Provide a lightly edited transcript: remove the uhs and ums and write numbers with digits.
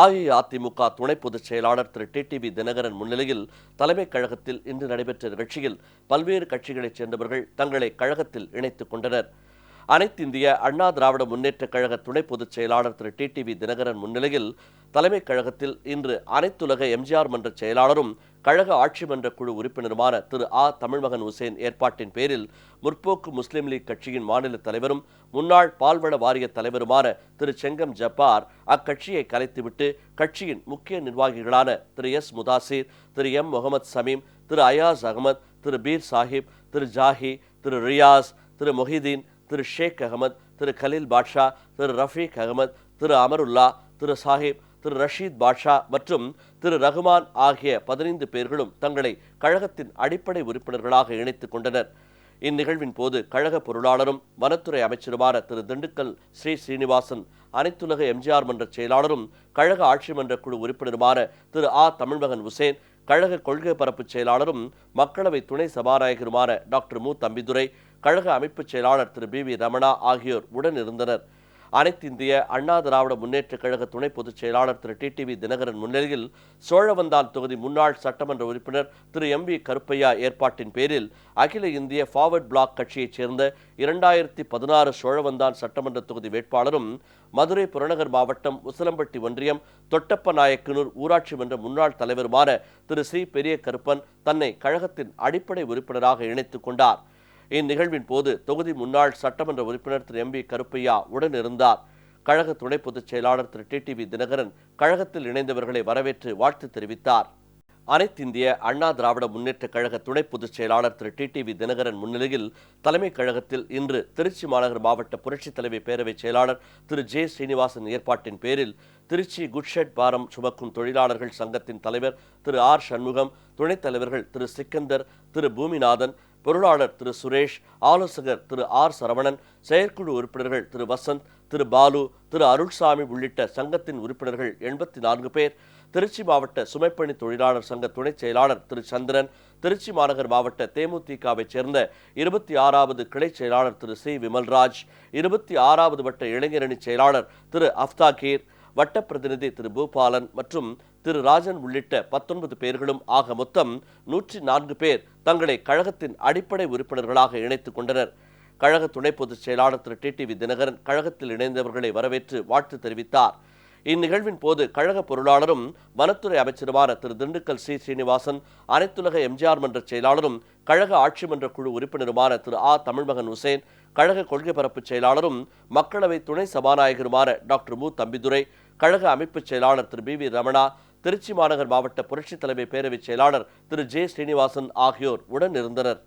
அஇஅதிமுக துணை பொதுச் செயலாளர் திரு டிடிவி தினகரன் முன்னிலையில் தலைமைக் கழகத்தில் இன்று நடைபெற்ற நிகழ்ச்சியில் பல்வேறு கட்சிகளைச் சேர்ந்தவர்கள் தங்களை கழகத்தில் இணைத்துக் கொண்டனர். அனைத்திந்திய அண்ணா திராவிட முன்னேற்றக் கழக துணை பொதுச் செயலாளர் திரு டிடிவி தினகரன் முன்னிலையில் தலைமைக் கழகத்தில் இன்று அனைத்துலக எம்ஜிஆர் மன்ற செயலாளரும் கழக ஆட்சி மன்ற குழு உறுப்பினருமான திரு தமிழ்மகன் உசேன் ஏற்பாட்டின் பேரில் முற்போக்கு முஸ்லிம் லீக் கட்சியின் மாநில தலைவரும் முன்னாள் பால்வள வாரிய தலைவருமான திரு செங்கம் ஜப்பார் அக்கட்சியை கலைத்துவிட்டு கட்சியின் முக்கிய நிர்வாகிகளான திரு எஸ் முதாசிர், திரு எம் முகமது சமீம், திரு அயாஸ் அகமது, திரு பீர் சாஹிப், திரு ஜாஹி, திரு ரியாஸ், திரு மொஹிதீன், திரு ஷேக் அகமது, திரு கலீல் பாட்ஷா, திரு ரஃபீக் அகமது, திரு அமருல்லா, திரு சாஹிப், திரு ரஷீத் பாட்ஷா மற்றும் திரு ரகுமான் ஆகிய 15 பேர்களும் தங்களை கழகத்தின் அடிப்படை உறுப்பினர்களாக இணைத்துக் கொண்டனர். இந்நிகழ்வின் போது கழக பொருளாளரும் வனத்துறை அமைச்சருமான திரு திண்டுக்கல் ஸ்ரீனிவாசன், அனைத்துலக எம்ஜிஆர் மன்ற செயலாளரும் கழக ஆட்சி மன்ற குழு உறுப்பினருமான திரு தமிழ்மகன் உசேன், கழக கொள்கை பரப்பு செயலாளரும் மக்களவை துணை சபாநாயகருமான டாக்டர் மு தம்பிதுரை, கழக அமைப்பு செயலாளர் திரு பி ரமணா ஆகியோர் உடனிருந்தனர். அனைத்திந்திய அண்ணா திராவிட முன்னேற்றக் கழக துணை பொதுச் செயலாளர் திரு டிடிவி தினகரன் முன்னிலையில் சோழவந்தான் தொகுதி முன்னாள் சட்டமன்ற உறுப்பினர் திரு எம்.வி. கருப்பையா ஏற்பாட்டின் பேரில் அகில இந்திய ஃபார்வர்ட் பிளாக் கட்சியைச் சேர்ந்த 2016 சோழவந்தான் சட்டமன்ற தொகுதி வேட்பாளரும் மதுரை புறநகர் மாவட்டம் உசிலம்பட்டி ஒன்றியம் தொட்டப்பநாயக்கனூர் ஊராட்சி மன்ற முன்னாள் தலைவருமான திரு சி பெரிய கருப்பன் தன்னை கழகத்தின் அடிப்படை உறுப்பினராக இணைத்துக் கொண்டார். இந்நிகழ்வின் போது தொகுதி முன்னாள் சட்டமன்ற உறுப்பினர் திரு எம்.வி. கருப்பையா உடனிருந்தார். கழக துணை பொதுச் செயலாளர் திரு டிடிவி தினகரன் கழகத்தில் இணைந்தவர்களை வரவேற்று வாழ்த்து தெரிவித்தார். அனைத்திந்திய அண்ணா திராவிட முன்னேற்றக் கழக துணை பொதுச் செயலாளர் திரு டிடிவி தினகரன் முன்னிலையில் தலைமைக் கழகத்தில் இன்று திருச்சி மாநகர் மாவட்ட புரட்சித் தலைவி பேரவைச் செயலாளர் திரு ஜே ஸ்ரீனிவாசன் ஏற்பாட்டின் பேரில் திருச்சி குட்ஷெட் பாரம் சுமக்கும் தொழிலாளர்கள் சங்கத்தின் தலைவர் திரு சண்முகம், துணைத் தலைவர்கள் திரு சிக்கந்தர், திரு பூமிநாதன், பொருளாளர் திரு சுரேஷ், ஆலோசகர் திரு சரவணன், செயற்குழு உறுப்பினர்கள் திரு வசந்த், திரு பாலு, திரு அருள்சாமி உள்ளிட்ட சங்கத்தின் உறுப்பினர்கள் 84 பேர், திருச்சி மாவட்ட சுமைப்பணி தொழிலாளர் சங்க துணைச் செயலாளர் திரு சந்திரன், திருச்சி மாநகர் மாவட்ட தேமுதிகவைச் சேர்ந்த 26வது கிளை செயலாளர் திரு சி விமல்ராஜ், 26வது வட்ட இளைஞரணி செயலாளர் திரு அஃப்தாகீர், வட்ட பிரதிநிதி திரு பூபாலன் மற்றும் திரு ராஜன் உள்ளிட்ட 19 பேர்களும் ஆக மொத்தம் 104 பேர் தங்களை கழகத்தின் அடிப்படை உறுப்பினர்களாக இணைத்துக் கொண்டனர். கழக துணை பொதுச் செயலாளர் திரு டிடிவி தினகரன் கழகத்தில் இணைந்தவர்களை வரவேற்று வாழ்த்து தெரிவித்தார். இந்நிகழ்வின் போது கழக பொருளாளரும் வனத்துறை அமைச்சருமான திரு திண்டுக்கல் ஸ்ரீனிவாசன், அனைத்துலக எம்ஜிஆர் மன்ற செயலாளரும் கழக ஆட்சி மன்ற குழு உறுப்பினருமான திரு தமிழ்மகன் உசேன், கழக கொள்கை பரப்பு செயலாளரும் மக்களவை துணை சபாநாயகருமான டாக்டர் மு தம்பிதுரை, கழக அமைப்பு செயலாளர் திரு பி ரமணா, திருச்சி மாநகர் மாவட்ட புரட்சித் தலைமை பேரவைச் செயலாளர் திரு ஜே ஸ்ரீனிவாசன் ஆகியோர் உடனிருந்தனர்.